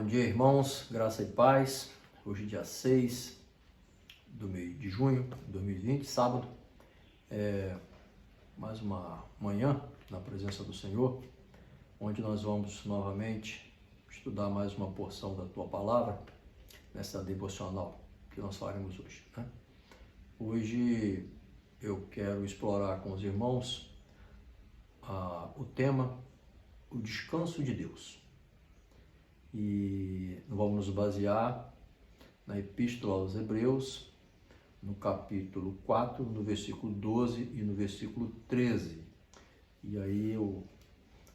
Bom dia, irmãos, graça e paz. Hoje, dia 6 do mês de junho de 2020, sábado. Mais uma manhã na presença do Senhor, onde nós vamos novamente estudar mais uma porção da Tua Palavra, nessa devocional que nós faremos hoje, né? Hoje eu quero explorar com os irmãos o tema, o descanso de Deus. E vamos nos basear na Epístola aos Hebreus, no capítulo 4, no versículo 12 e no versículo 13. E aí eu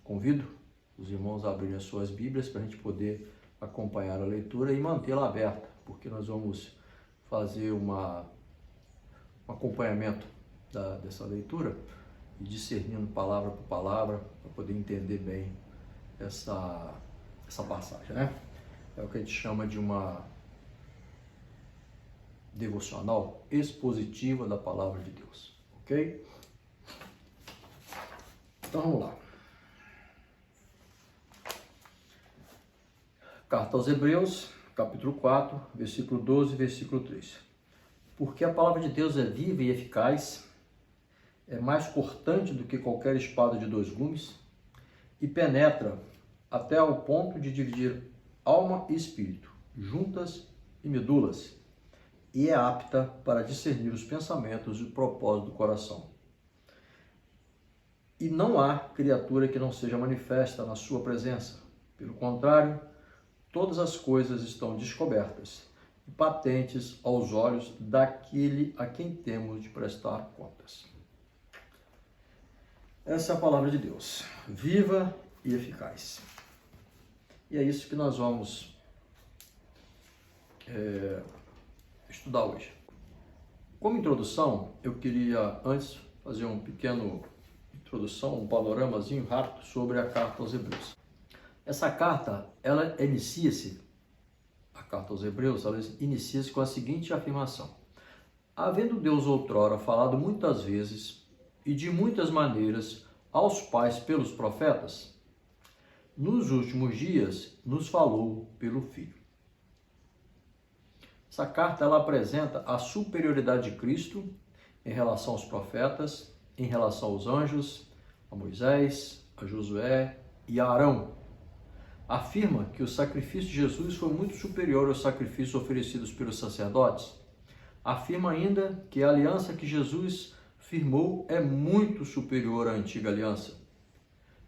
convido os irmãos a abrirem as suas Bíblias para a gente poder acompanhar a leitura e mantê-la aberta, porque nós vamos fazer um acompanhamento dessa leitura e discernindo palavra por palavra para poder entender bem essa passagem, né? É o que a gente chama de uma devocional expositiva da palavra de Deus, ok? Então vamos lá. Carta aos Hebreus, capítulo 4, versículo 12 e versículo 3. Porque a palavra de Deus é viva e eficaz, é mais cortante do que qualquer espada de dois gumes e penetra até ao ponto de dividir alma e espírito, juntas e medulas, e é apta para discernir os pensamentos e o propósito do coração. E não há criatura que não seja manifesta na sua presença. Pelo contrário, todas as coisas estão descobertas e patentes aos olhos daquele a quem temos de prestar contas. Essa é a palavra de Deus, viva e eficaz. E é isso que nós vamos estudar hoje. Como introdução, eu queria antes fazer um pequeno introdução, um panoramazinho rápido sobre a carta aos Hebreus. Essa carta, a carta aos Hebreus, ela inicia-se com a seguinte afirmação: havendo Deus outrora falado muitas vezes e de muitas maneiras aos pais pelos profetas, nos últimos dias nos falou pelo Filho. Essa carta ela apresenta a superioridade de Cristo em relação aos profetas, em relação aos anjos, a Moisés, a Josué e a Arão. Afirma que o sacrifício de Jesus foi muito superior aos sacrifícios oferecidos pelos sacerdotes. Afirma ainda que a aliança que Jesus firmou é muito superior à antiga aliança.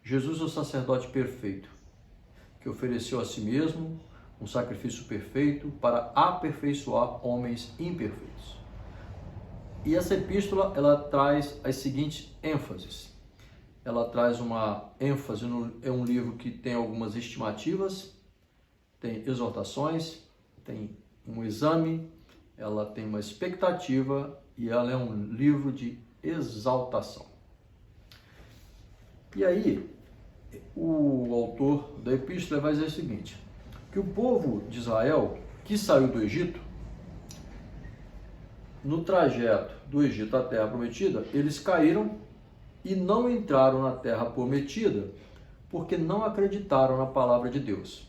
Jesus é o sacerdote perfeito, que ofereceu a si mesmo um sacrifício perfeito para aperfeiçoar homens imperfeitos. E essa epístola, ela traz as seguintes ênfases. Ela traz uma ênfase, é um livro que tem algumas estimativas, tem exortações, tem um exame, ela tem uma expectativa e ela é um livro de exaltação. E aí, o autor da epístola vai dizer o seguinte, que o povo de Israel, que saiu do Egito, no trajeto do Egito à Terra Prometida, eles caíram e não entraram na Terra Prometida porque não acreditaram na palavra de Deus.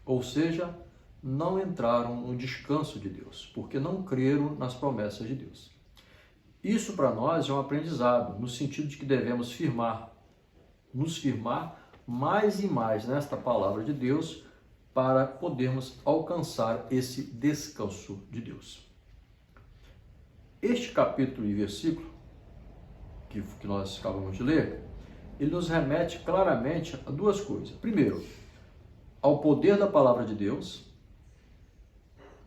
Ou seja, não entraram no descanso de Deus, porque não creram nas promessas de Deus. Isso para nós é um aprendizado, no sentido de que devemos nos firmar mais e mais nesta palavra de Deus para podermos alcançar esse descanso de Deus. Este capítulo e versículo que nós acabamos de ler, ele nos remete claramente a duas coisas. Primeiro, ao poder da palavra de Deus,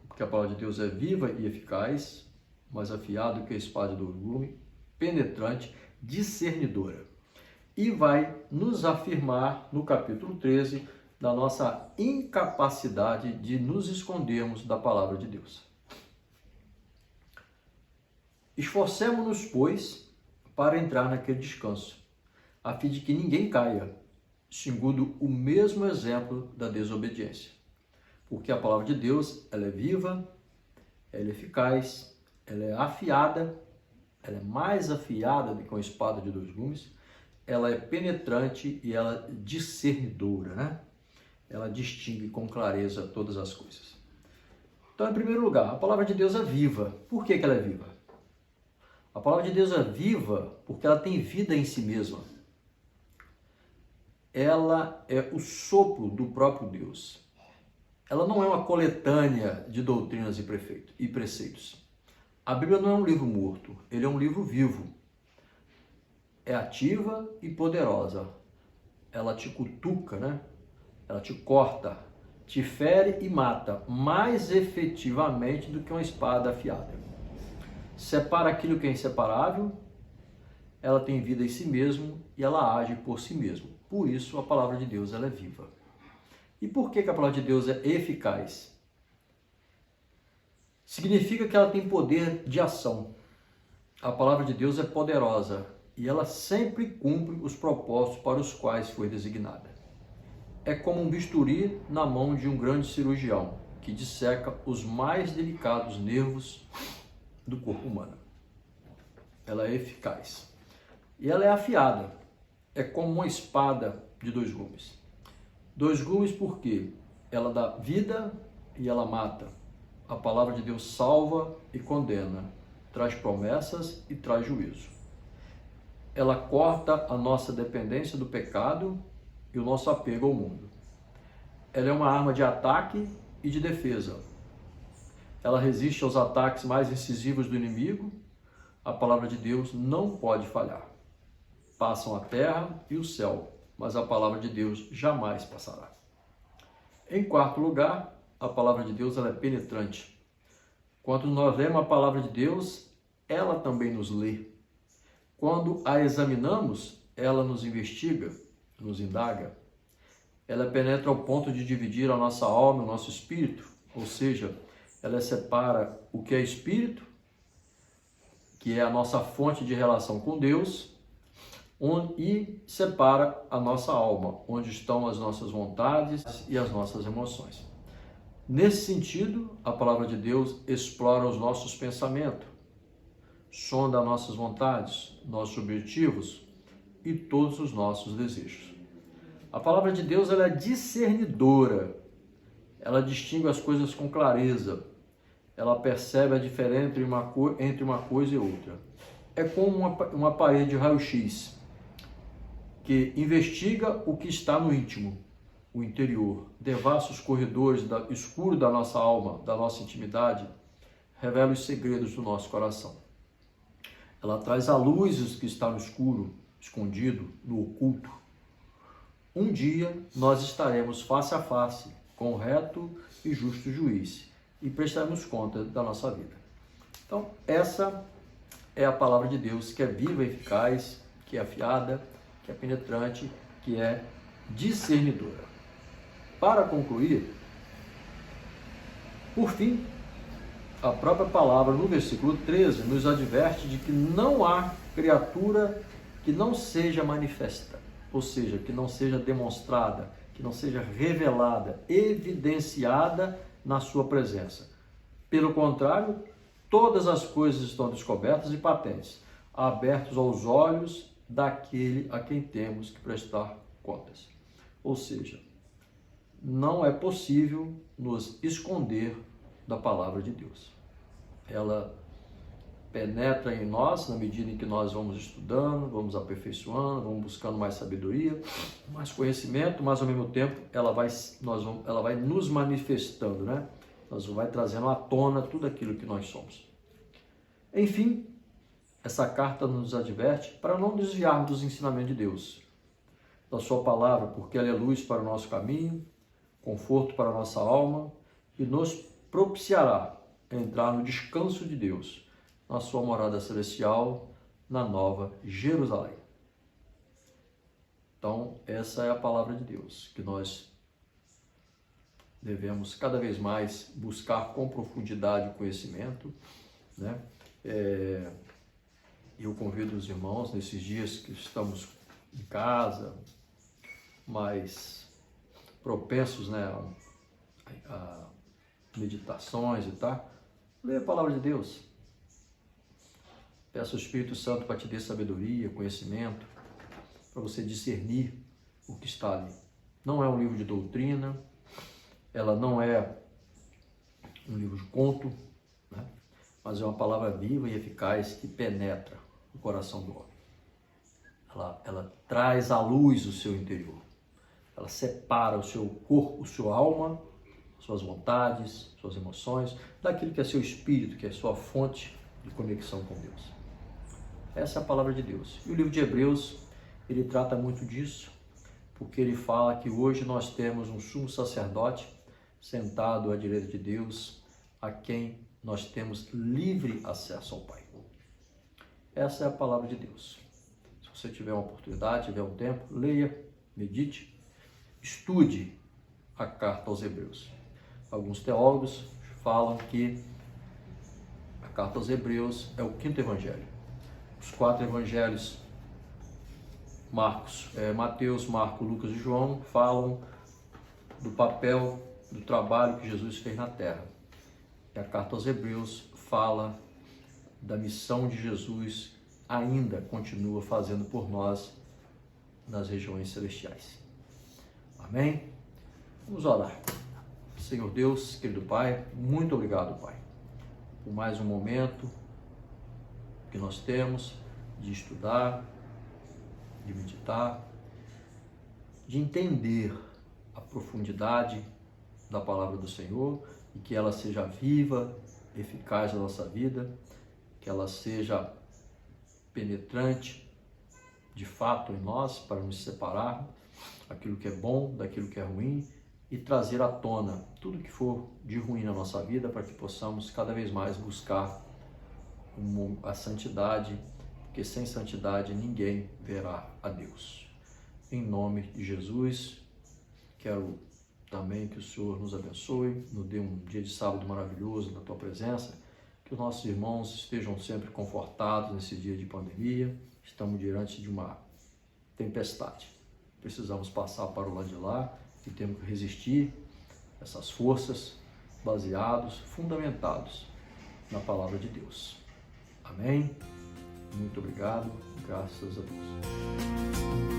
porque a palavra de Deus é viva e eficaz, mais afiada que a espada do gume, penetrante, discernidora. E vai nos afirmar no capítulo 13 da nossa incapacidade de nos escondermos da palavra de Deus. Esforcemo-nos, pois, para entrar naquele descanso, a fim de que ninguém caia, segundo o mesmo exemplo da desobediência. Porque a palavra de Deus, ela é viva, ela é eficaz, ela é afiada, ela é mais afiada do que uma espada de dois gumes, ela é penetrante e ela é discernidora, né? ela distingue com clareza todas as coisas. Então, em primeiro lugar, a palavra de Deus é viva. Por que ela é viva? A palavra de Deus é viva porque ela tem vida em si mesma. Ela é o sopro do próprio Deus. Ela não é uma coletânea de doutrinas e preceitos. A Bíblia não é um livro morto, ele é um livro vivo. É ativa e poderosa. Ela te cutuca, né? Ela te corta, te fere e mata mais efetivamente do que uma espada afiada. Separa aquilo que é inseparável, ela tem vida em si mesmo e ela age por si mesma. Por isso a palavra de Deus ela é viva. E por que a palavra de Deus é eficaz? Significa que ela tem poder de ação. A palavra de Deus é poderosa e ela sempre cumpre os propósitos para os quais foi designada. É como um bisturi na mão de um grande cirurgião que disseca os mais delicados nervos do corpo humano. Ela é eficaz. E ela é afiada. É como uma espada de 2 gumes. 2 gumes porque ela dá vida e ela mata. A palavra de Deus salva e condena, traz promessas e traz juízo. Ela corta a nossa dependência do pecado e o nosso apego ao mundo. Ela é uma arma de ataque e de defesa. Ela resiste aos ataques mais incisivos do inimigo. A palavra de Deus não pode falhar. Passam a terra e o céu, mas a palavra de Deus jamais passará. Em quarto lugar, a palavra de Deus ela é penetrante. Quando nós lemos a palavra de Deus, ela também nos lê. Quando a examinamos, ela nos investiga, nos indaga. Ela penetra ao ponto de dividir a nossa alma e o nosso espírito, ou seja, ela separa o que é espírito, que é a nossa fonte de relação com Deus, e separa a nossa alma, onde estão as nossas vontades e as nossas emoções. Nesse sentido, a palavra de Deus explora os nossos pensamentos, sonda nossas vontades, nossos objetivos e todos os nossos desejos. A palavra de Deus ela é discernidora, ela distingue as coisas com clareza, ela percebe a diferença entre uma coisa e outra. É como uma parede de raio-x, que investiga o que está no íntimo, o interior, devassa os corredores escuros da nossa alma, da nossa intimidade, revela os segredos do nosso coração. Ela traz à luz o que está no escuro, escondido, no oculto. Um dia nós estaremos face a face com o reto e justo juiz e prestaremos conta da nossa vida. Então, essa é a palavra de Deus que é viva e eficaz, que é afiada, que é penetrante, que é discernidora. Para concluir, por fim, a própria palavra no versículo 13 nos adverte de que não há criatura que não seja manifesta, ou seja, que não seja demonstrada, que não seja revelada, evidenciada na sua presença. Pelo contrário, todas as coisas estão descobertas e patentes, abertos aos olhos daquele a quem temos que prestar contas. Ou seja, não é possível nos esconder da palavra de Deus. Ela penetra em nós na medida em que nós vamos estudando, vamos aperfeiçoando, vamos buscando mais sabedoria, mais conhecimento, mas ao mesmo tempo ela vai nos manifestando, né? Nós vai trazendo à tona tudo aquilo que nós somos. Enfim, essa carta nos adverte para não desviarmos dos ensinamentos de Deus, da sua palavra, porque ela é luz para o nosso caminho, conforto para a nossa alma e nos propiciará entrar no descanso de Deus, na sua morada celestial, na Nova Jerusalém. Então, essa é a palavra de Deus, que nós devemos cada vez mais buscar com profundidade o conhecimento, né? Eu convido os irmãos, nesses dias que estamos em casa, mais propensos, né, a meditações e tal, leia a palavra de Deus. Peça ao Espírito Santo para te dar sabedoria, conhecimento, para você discernir o que está ali. não é um livro de doutrina, ela não é um livro de conto, né? Mas é uma palavra viva e eficaz que penetra o coração do homem. Ela traz à luz o seu interior. Ela separa o seu corpo, sua alma, suas vontades, suas emoções, daquilo que é seu espírito, que é sua fonte de conexão com Deus. Essa é a palavra de Deus. E o livro de Hebreus, ele trata muito disso, porque ele fala que hoje nós temos um sumo sacerdote sentado à direita de Deus, a quem nós temos livre acesso ao Pai. Essa é a palavra de Deus. Se você tiver uma oportunidade, tiver um tempo, leia, medite, estude a carta aos Hebreus. Alguns teólogos falam que a carta aos Hebreus é o 5º evangelho. Os 4 evangelhos, Mateus, Marcos, Lucas e João, falam do papel, do trabalho que Jesus fez na terra. E a carta aos Hebreus fala da missão de Jesus, ainda continua fazendo por nós nas regiões celestiais. Amém? Vamos orar. Senhor Deus, querido Pai, muito obrigado, Pai, por mais um momento que nós temos de estudar, de meditar, de entender a profundidade da palavra do Senhor e que ela seja viva, eficaz na nossa vida, que ela seja penetrante de fato em nós para nos separar aquilo que é bom daquilo que é ruim e trazer à tona tudo que for de ruim na nossa vida para que possamos cada vez mais buscar a santidade, porque sem santidade ninguém verá a Deus. Em nome de Jesus, quero também que o Senhor nos abençoe, nos dê um dia de sábado maravilhoso na Tua presença, que os nossos irmãos estejam sempre confortados nesse dia de pandemia. Estamos diante de uma tempestade. Precisamos passar para o lado de lá e temos que resistir essas forças baseados, fundamentados na palavra de Deus. Amém? Muito obrigado. Graças a Deus.